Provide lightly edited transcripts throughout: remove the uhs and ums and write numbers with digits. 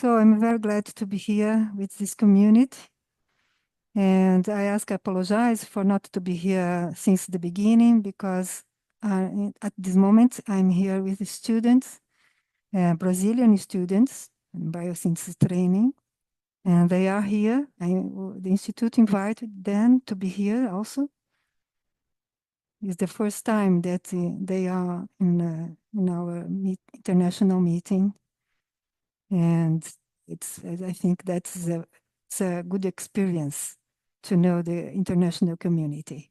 So I'm very glad to be here with this community. And I apologize for not to be here since the beginning because at this moment I'm here with the students, Brazilian students in biosynthesis training. And they are here. The Institute invited them to be here also. It's the first time that they are in our international meeting. And I think it's a good experience to know the international community.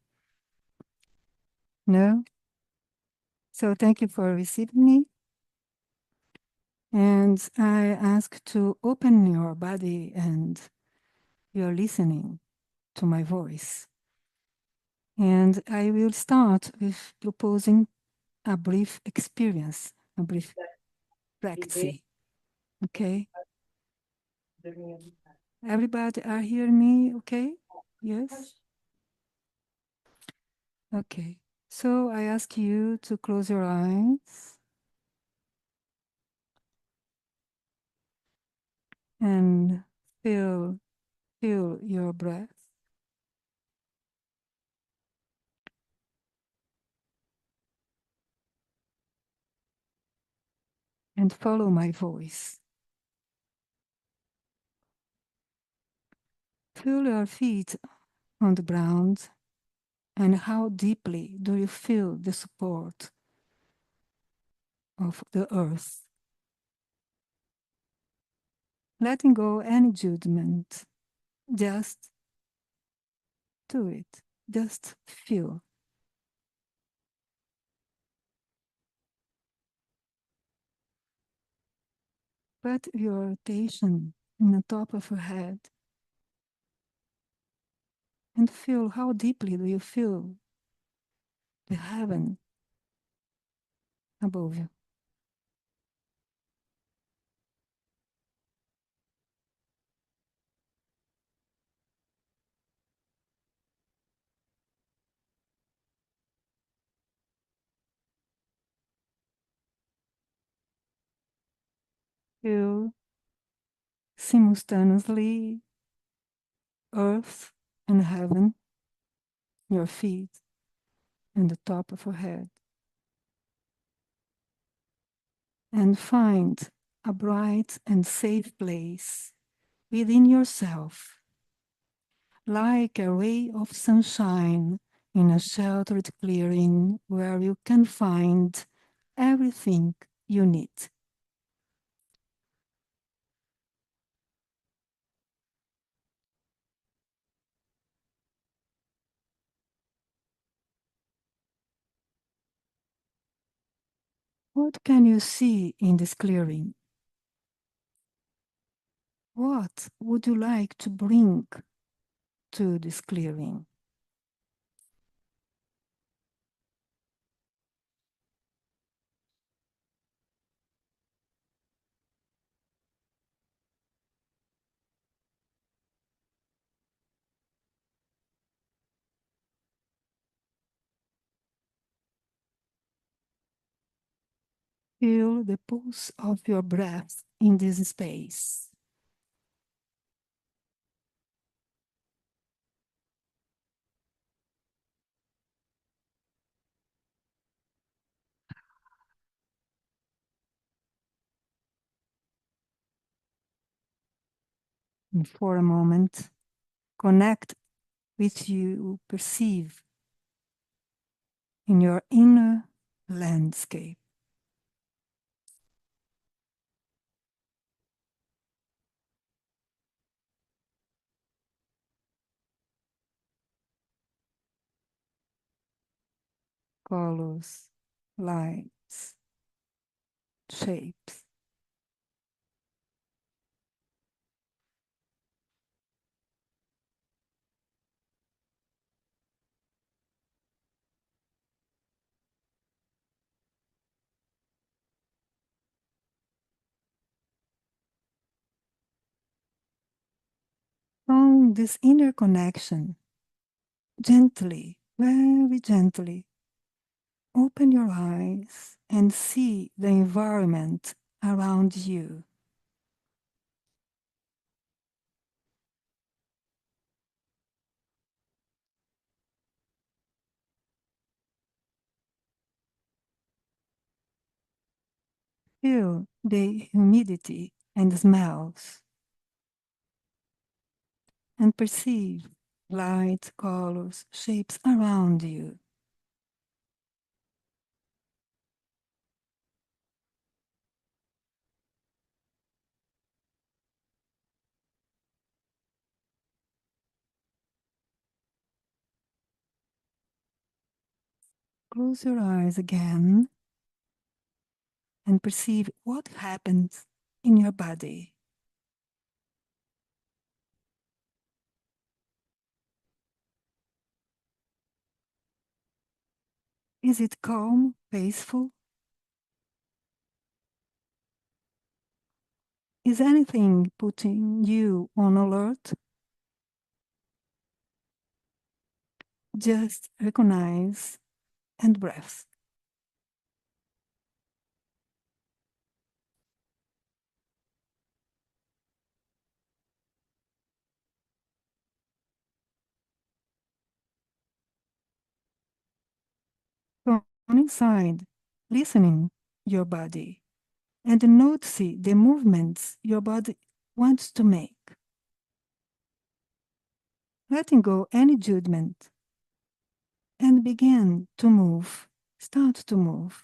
No? So thank you for receiving me. And I ask to open your body and you're listening to my voice. And I will start with proposing a brief experience, a brief practice. Okay? Everybody are hearing me okay? Yes? Okay. So I ask you to close your eyes and feel your breath. And follow my voice. Feel your feet on the ground and how deeply do you feel the support of the earth. Letting go any judgment, just do it, just feel. Put your attention in the top of your head and feel how deeply do you feel the heaven above you. Feel simultaneously earth and heaven, your feet, and the top of your head. And find a bright and safe place within yourself, like a ray of sunshine in a sheltered clearing where you can find everything you need. What can you see in this clearing? What would you like to bring to this clearing? Feel the pulse of your breath in this space. And for a moment, connect with you perceive in your inner landscape. Colors, lights, shapes. From this inner connection, gently, very gently, open your eyes and see the environment around you. Feel the humidity and smells, and perceive light, colors, shapes around you. Close your eyes again and perceive what happens in your body. Is it calm, peaceful? Is anything putting you on alert? Just recognize and breath. From inside, listening your body and notice the movements your body wants to make. Letting go any judgment and begin to move. Start to move.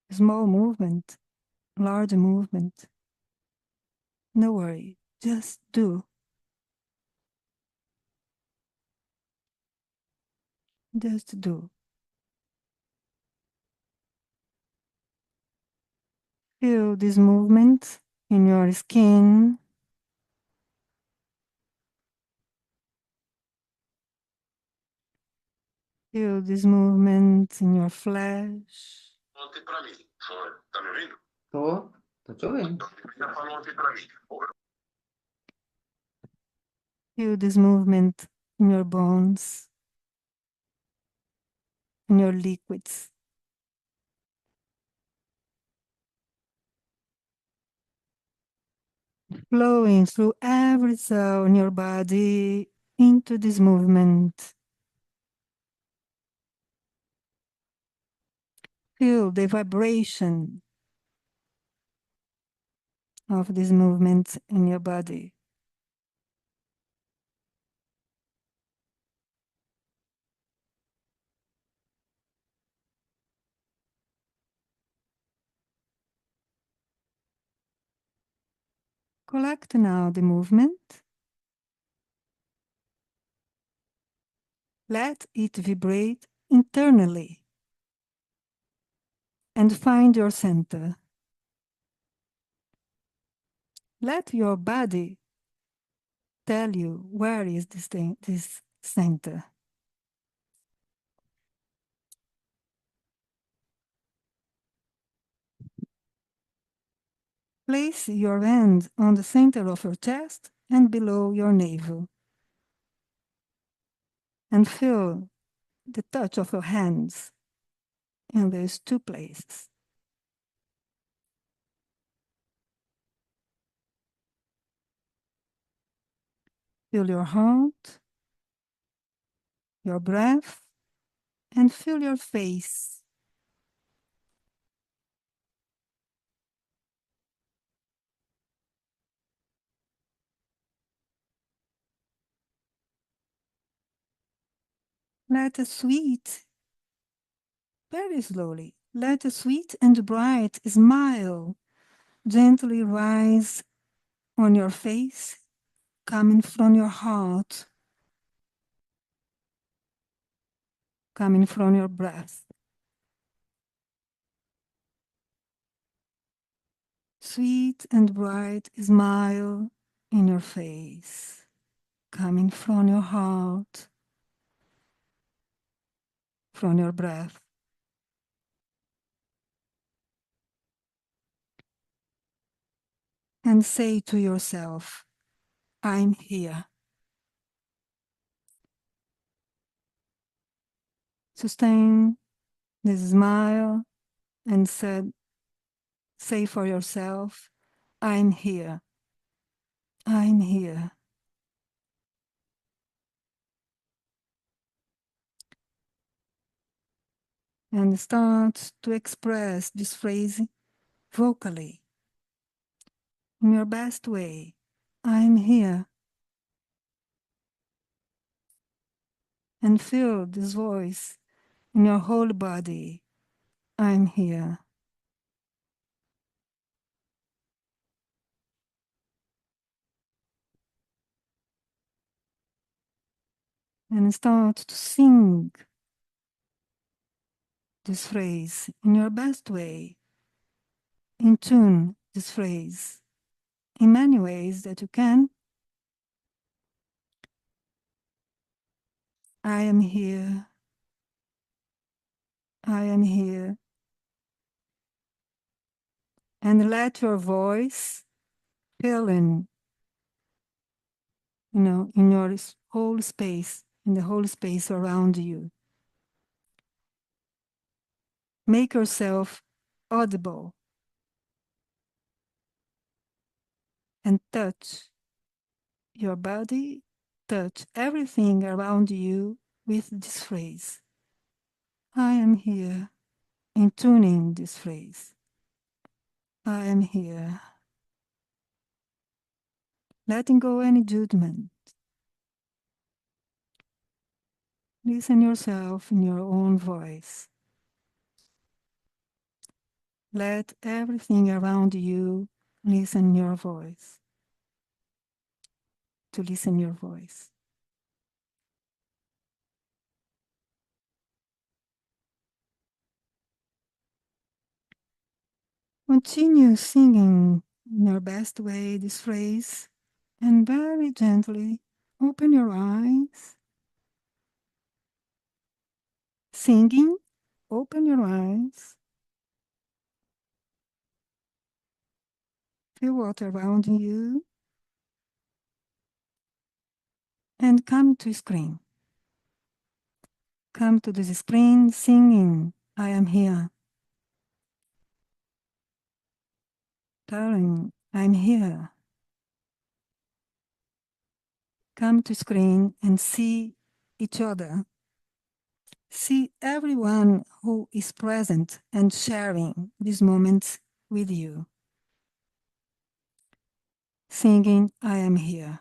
Small movement, large movement. No worry, just do. Just do. Feel this movement in your skin. Feel this movement in your flesh. Ontem pra mim. Foi. Tá me ouvindo? Tô te ouvindo. Já falou ontem pra mim. Feel this movement in your bones, in your liquids. Flowing through every cell in your body into this movement. Feel the vibration of this movement in your body. Collect now the movement. Let it vibrate internally and find your center. Let your body tell you where is this center. Place your hand on the center of your chest and below your navel. And feel the touch of your hands in those two places. Feel your heart, your breath, and feel your face. Let a sweet, very slowly, let a sweet and bright smile gently rise on your face, coming from your heart, coming from your breath. Sweet and bright smile in your face, coming from your heart, from your breath. And say to yourself, I'm here. Sustain this smile and say for yourself, I'm here. I'm here. and start to express this phrase vocally in your best way. I'm here. And feel this voice in your whole body. I'm here. And start to sing this phrase in your best way. In tune this phrase in many ways that you can. I am here. I am here. And let your voice fill in, in your whole space, in the whole space around you. Make yourself audible and touch your body, touch everything around you with this phrase. I am here, in tuning this phrase. I am here. Letting go any judgment. Listen yourself in your own voice. Let everything around you listen your voice. To listen your voice. Continue singing in your best way this phrase and very gently open your eyes. Singing, open your eyes. Feel what around you and come to screen. Come to this screen singing, I am here. Telling, I'm here. Come to screen and see each other. See everyone who is present and sharing these moments with you. Singing, I am here.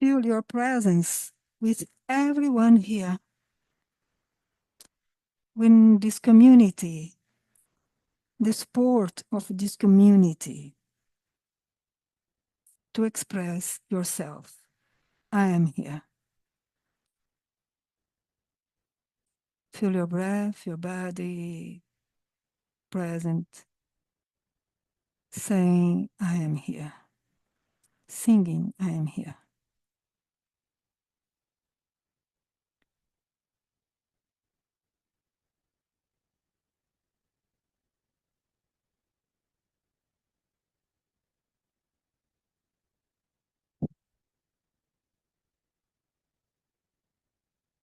Feel your presence with everyone here. When this community, the support of this community, to express yourself. I am here. Feel your breath, your body present, saying, I am here. Singing, I am here.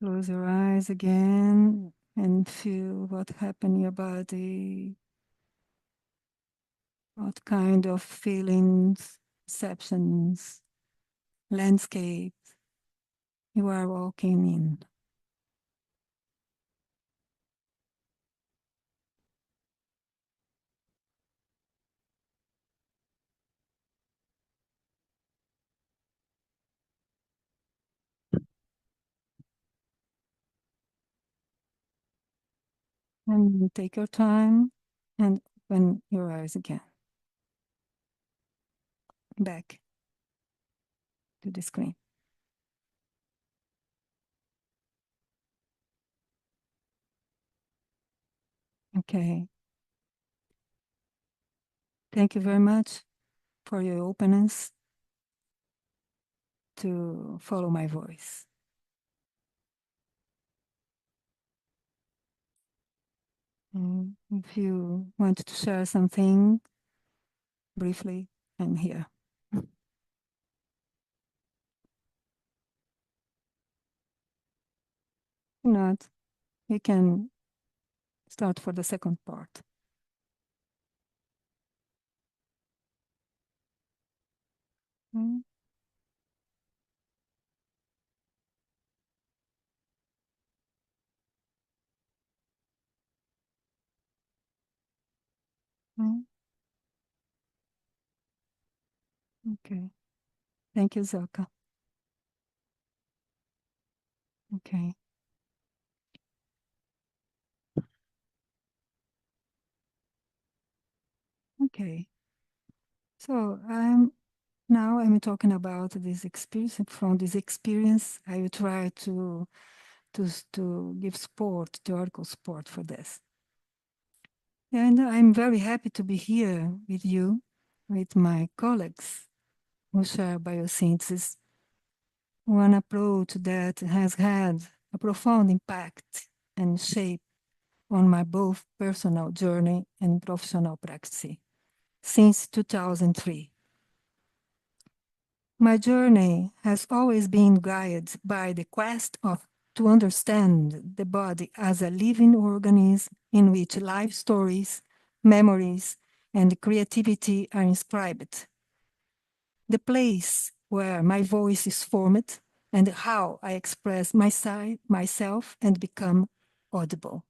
Close your eyes again and feel what happened in your body. What kind of feelings, perceptions, landscape you are walking in. And take your time and open your eyes again. Back to the screen. Okay. Thank you very much for your openness to follow my voice. If you want to share something briefly, I'm here. If not, we can start for the second part. Mm. Mm. Okay. Thank you, Zoka. Okay. Okay. So I'm talking about this experience. From this experience, I will try to give support, theoretical support for this. And I'm very happy to be here with you, with my colleagues who share biosynthesis, one approach that has had a profound impact and shape on my both personal journey and professional practice since 2003. My journey has always been guided by the quest to understand the body as a living organism in which life stories, memories, and creativity are inscribed. The place where my voice is formed and how I express myself and become audible.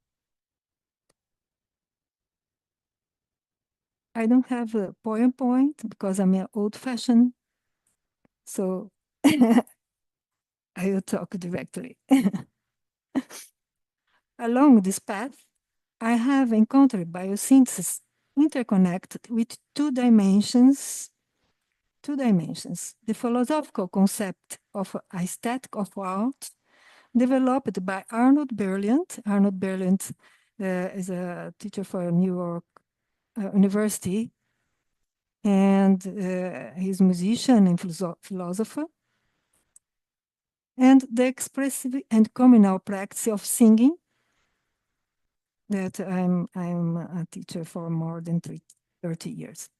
I don't have a PowerPoint because I'm old-fashioned, so I will talk directly. Along this path, I have encountered biosynthesis interconnected with two dimensions. The philosophical concept of aesthetic of art, developed by Arnold Berliant. Arnold Berliant is a teacher for New York University, and he's a musician and philosopher. And the expressive and communal practice of singing, that I'm a teacher for more than 30 years.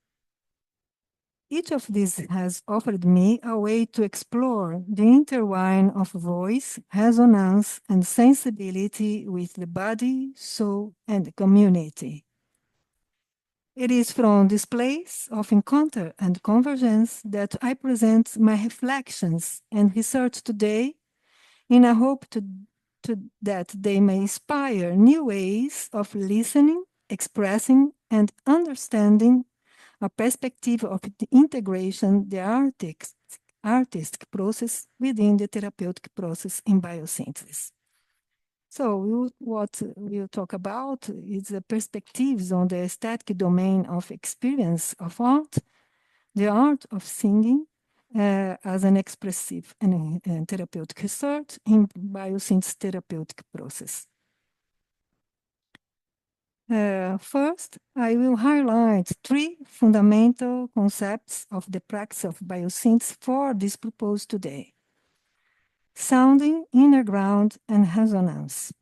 Each of these has offered me a way to explore the intertwine of voice, resonance, and sensibility with the body, soul, and community. It is from this place of encounter and convergence that I present my reflections and research today in a hope that they may inspire new ways of listening, expressing, and understanding a perspective of the integration, the artistic process within the therapeutic process in biosynthesis. So what we'll talk about is the perspectives on the aesthetic domain of experience of art, the art of singing as an expressive and therapeutic research in biosynthesis therapeutic process. First, I will highlight three fundamental concepts of the practice of biosynthesis for this purpose today: sounding, inner ground, and resonance.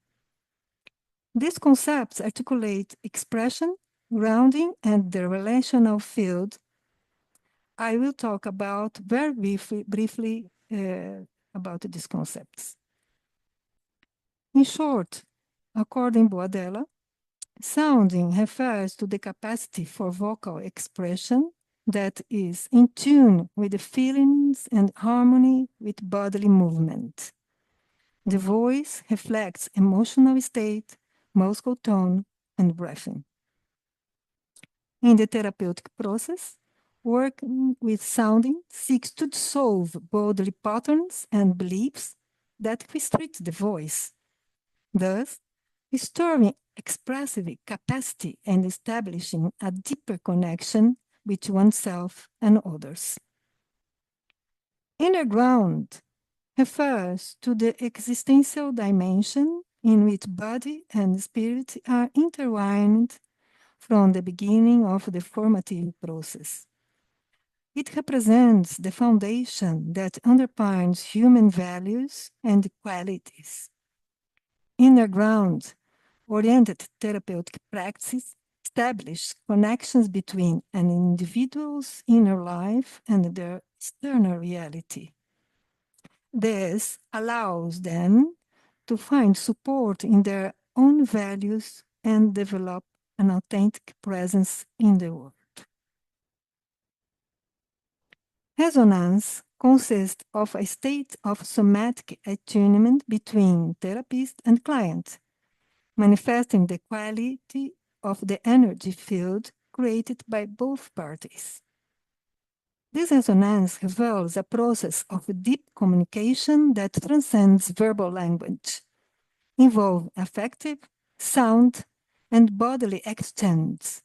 These concepts articulate expression, grounding, and the relational field. I will talk about very briefly about these concepts. In short, according to Boadella, sounding refers to the capacity for vocal expression that is in tune with the feelings and harmony with bodily movement. The voice reflects emotional state, muscle tone, and breathing. In the therapeutic process, working with sounding seeks to dissolve bodily patterns and beliefs that restrict the voice, thus restoring expressive capacity and establishing a deeper connection with oneself and others. Inner ground refers to the existential dimension in which body and spirit are intertwined from the beginning of the formative process. It represents the foundation that underpins human values and qualities. Inner ground oriented therapeutic practices establish connections between an individual's inner life and their external reality. This allows them to find support in their own values and develop an authentic presence in the world. Resonance consists of a state of somatic attunement between therapist and client, manifesting the quality of the energy field created by both parties. This resonance reveals a process of deep communication that transcends verbal language, involving affective, sound, and bodily exchanges.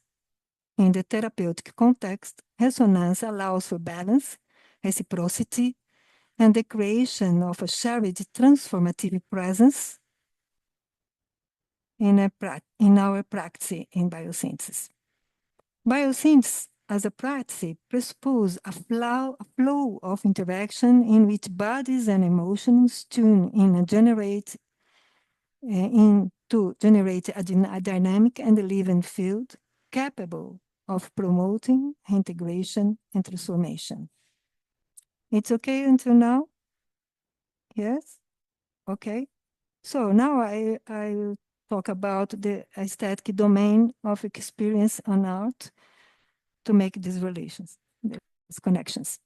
In the therapeutic context, resonance allows for balance, reciprocity, and the creation of a shared transformative presence in our practice in biosynthesis. Biosynthesis as a practice presupposes a flow of interaction in which bodies and emotions tune in and to generate a dynamic and living field capable of promoting integration and transformation. It's okay until now? Yes? Okay. So now I will talk about the aesthetic domain of experience and art to make these relations, these connections.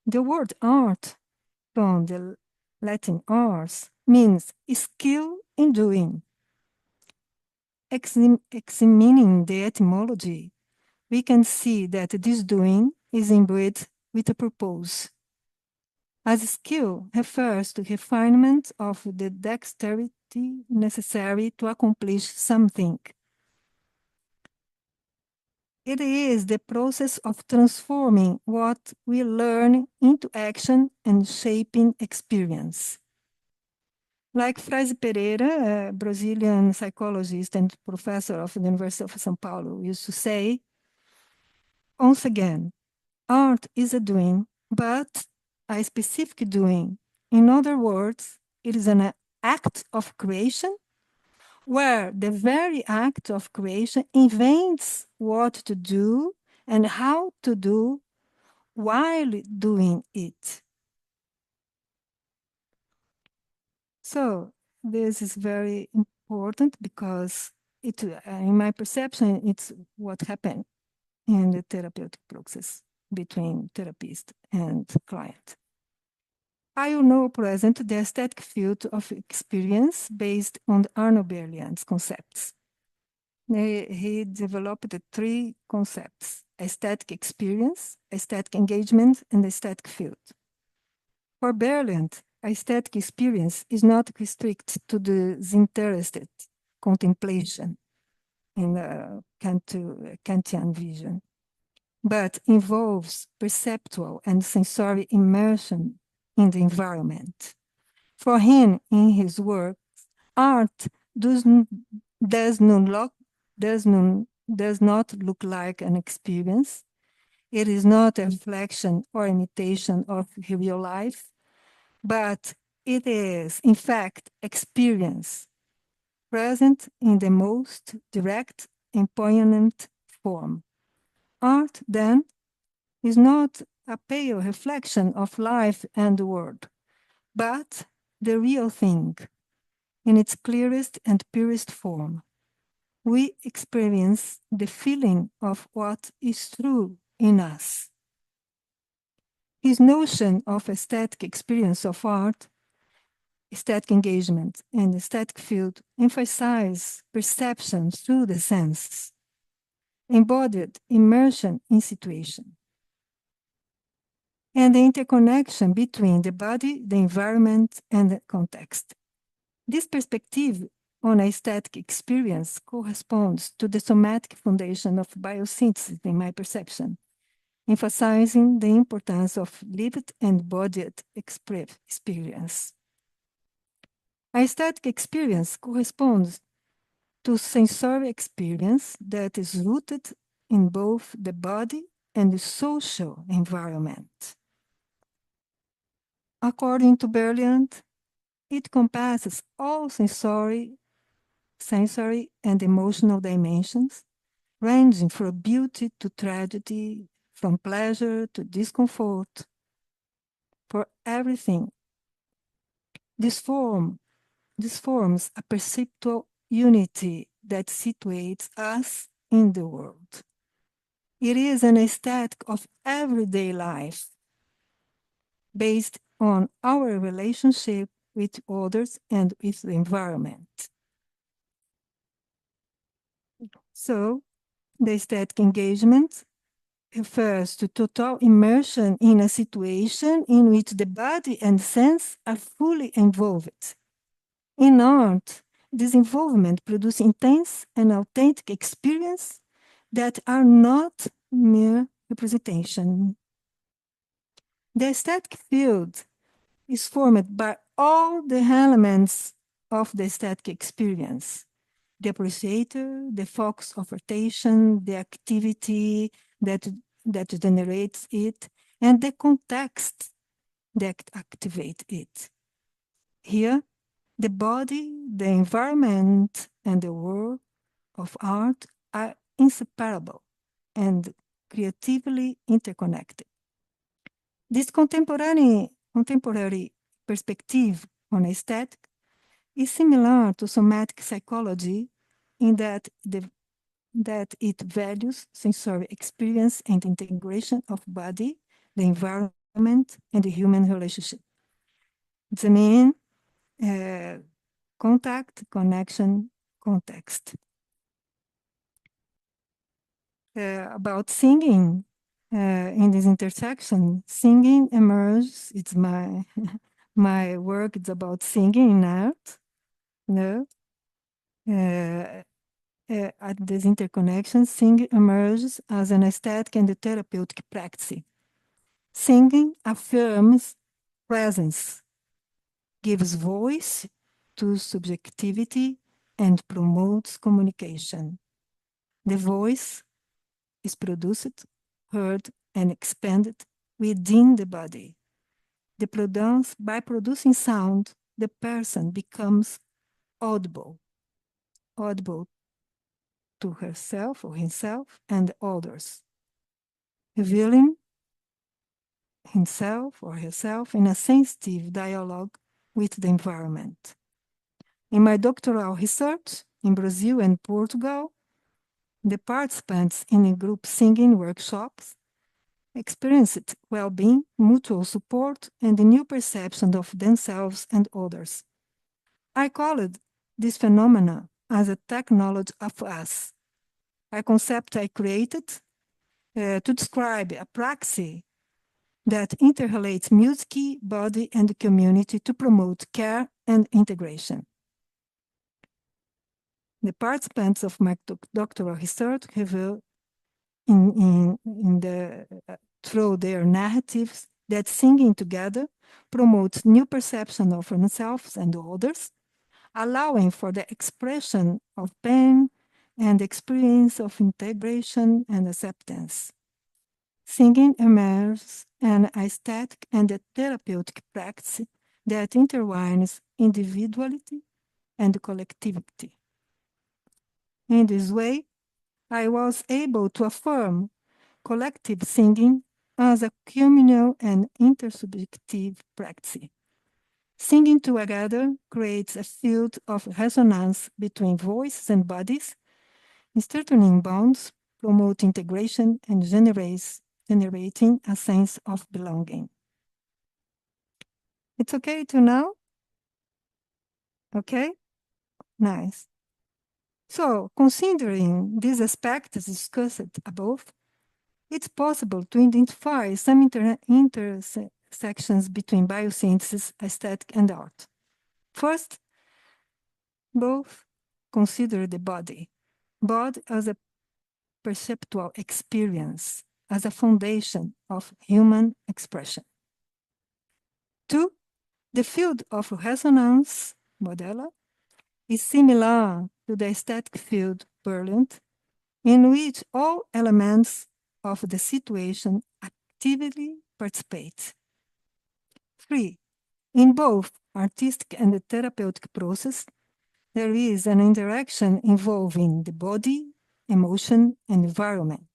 The word art from the Latin ars means skill in doing. Examining the etymology, we can see that this doing is imbued with a purpose. As skill refers to refinement of the dexterity necessary to accomplish something. It is the process of transforming what we learn into action and shaping experience. Like Frase Pereira, a Brazilian psychologist and professor of the University of São Paulo, used to say, once again, art is a doing, but a specific doing. In other words, it is an act of creation where the very act of creation invents what to do and how to do while doing it. So this is very important because it, in my perception, it's what happened in the therapeutic process between therapist and client. I will now present the aesthetic field of experience based on Arno Berliand's concepts. He developed three concepts: aesthetic experience, aesthetic engagement, and aesthetic field. For Berliand, aesthetic experience is not restricted to the disinterested contemplation in the Kantian vision, but involves perceptual and sensory immersion in the environment. For him, in his work, art does not look like an experience. It is not a reflection or imitation of real life, but it is, in fact, experience present in the most direct and poignant form. Art, then, is not a pale reflection of life and the world, but the real thing in its clearest and purest form. We experience the feeling of what is true in us. His notion of aesthetic experience of art, aesthetic engagement, and aesthetic field emphasize perception through the senses, embodied immersion in situation, and the interconnection between the body, the environment, and the context. This perspective on aesthetic experience corresponds to the somatic foundation of biosynthesis, in my perception, emphasizing the importance of lived and embodied experience. Aesthetic experience corresponds to sensory experience that is rooted in both the body and the social environment. According to Berliand, it compasses all sensory and emotional dimensions, ranging from beauty to tragedy, from pleasure to discomfort. For everything, this forms a perceptual unity that situates us in the world. It is an aesthetic of everyday life, based on our relationship with others and with the environment. So, the aesthetic engagement refers to total immersion in a situation in which the body and sense are fully involved. In art, this involvement produces intense and authentic experience that are not mere representation. The aesthetic field is formed by all the elements of the aesthetic experience: the appreciator, the focus of attention, the activity that, that generates it, and the context that activates it. Here, the body, the environment, and the work of art are inseparable and creatively interconnected. This contemporary perspective on aesthetic is similar to somatic psychology in that it values sensory experience and integration of body, the environment, and the human relationship. It's a mean contact, connection, context. About singing, in this intersection, singing emerges. It's my my work. It's about singing in art. No, at this interconnection, singing emerges as an aesthetic and a therapeutic practice. Singing affirms presence, gives voice to subjectivity, and promotes communication. The voice is produced, heard, and expanded within the body. By producing sound, the person becomes audible to herself or himself and others, revealing himself or herself in a sensitive dialogue with the environment. In my doctoral research in Brazil and Portugal, the participants in group singing workshops experienced well-being, mutual support, and a new perception of themselves and others. I called this phenomena as a technology of us, a concept I created to describe a praxis that interrelates music, body, and community to promote care and integration. The participants of my doctoral research reveal through their narratives that singing together promotes new perception of themselves and others, allowing for the expression of pain and experience of integration and acceptance. Singing emerges an aesthetic and a therapeutic practice that intertwines individuality and collectivity. In this way, I was able to affirm collective singing as a communal and intersubjective practice. Singing together creates a field of resonance between voices and bodies, strengthening bonds, promote integration, and generating a sense of belonging. It's okay to now? Okay? Nice. So, considering these aspects discussed above, it's possible to identify some intersections between biosynthesis, aesthetic, and art. First, both consider the body as a perceptual experience, as a foundation of human expression. Two, the field of resonance, Modella, is similar to the aesthetic field Berlant, in which all elements of the situation actively participate. Three, in both artistic and the therapeutic process, there is an interaction involving the body, emotion, and environment,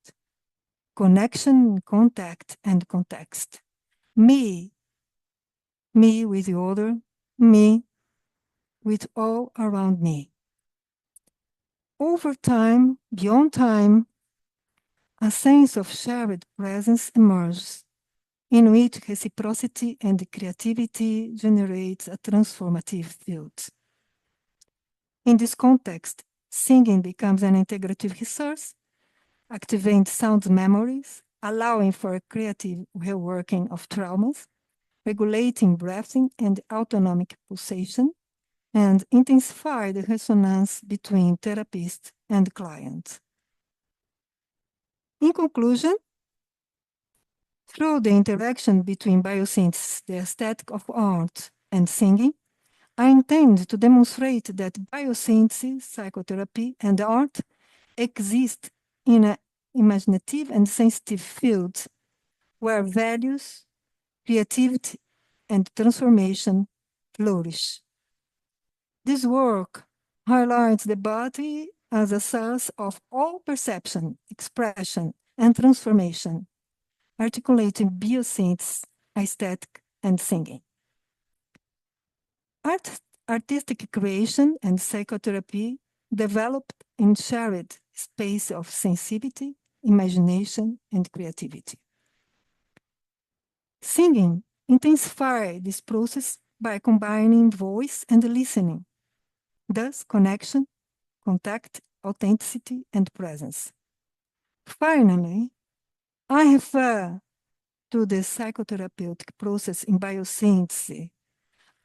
connection, contact, and context. Me with the other, me with all around me. Over time, beyond time, a sense of shared presence emerges, in which reciprocity and creativity generates a transformative field. In this context, singing becomes an integrative resource, activating sound memories, allowing for creative reworking of traumas, regulating breathing and autonomic pulsation, and intensify the resonance between therapist and client. In conclusion, through the interaction between biosynthesis, the aesthetic of art, and singing, I intend to demonstrate that biosynthesis, psychotherapy, and art exist in an imaginative and sensitive field where values, creativity, and transformation flourish. This work highlights the body as a source of all perception, expression, and transformation, articulating biosynthesis, aesthetic, and singing. Artistic creation and psychotherapy developed in shared space of sensitivity, imagination, and creativity. Singing intensifies this process by combining voice and listening, thus connection, contact, authenticity, and presence. Finally, I refer to the psychotherapeutic process in biosynthesis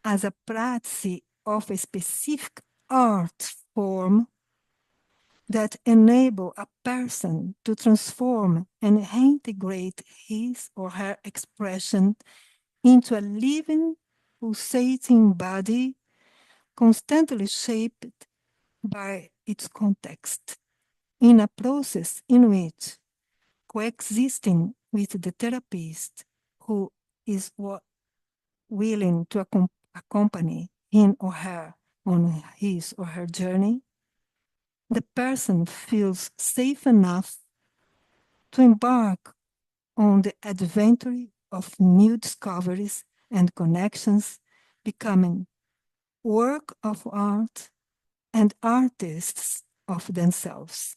as a practice of a specific art form that enable a person to transform and reintegrate his or her expression into a living, pulsating body constantly shaped by its context, in a process in which coexisting with the therapist who is willing to accompany him or her on his or her journey, the person feels safe enough to embark on the adventure of new discoveries and connections, becoming work of art and artists of themselves.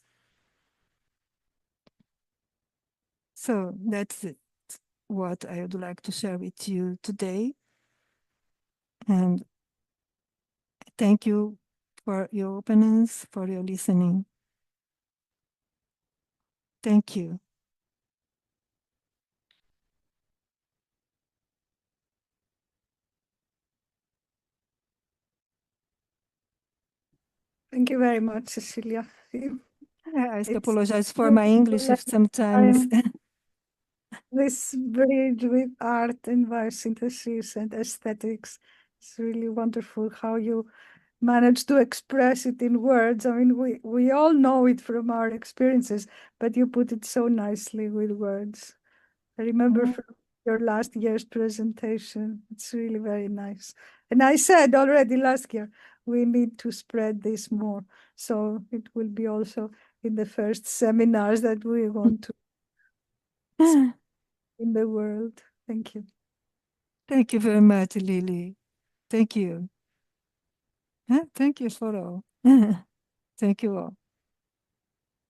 So that's it, what I would like to share with you today. And thank you for your openness, for your listening. Thank you. Thank you very much, Cecilia. I It's apologize for my English if sometimes. This bridge with art and biosynthesis and aesthetics. It's really wonderful how you manage to express it in words. I mean, we all know it from our experiences, but you put it so nicely with words. I remember from your last year's presentation. It's really very nice. And I said already last year, we need to spread this more. So it will be also in the first seminars that we want to in the world. Thank you. Thank you very much, Lily. Thank you. Thank you for all. Thank you all.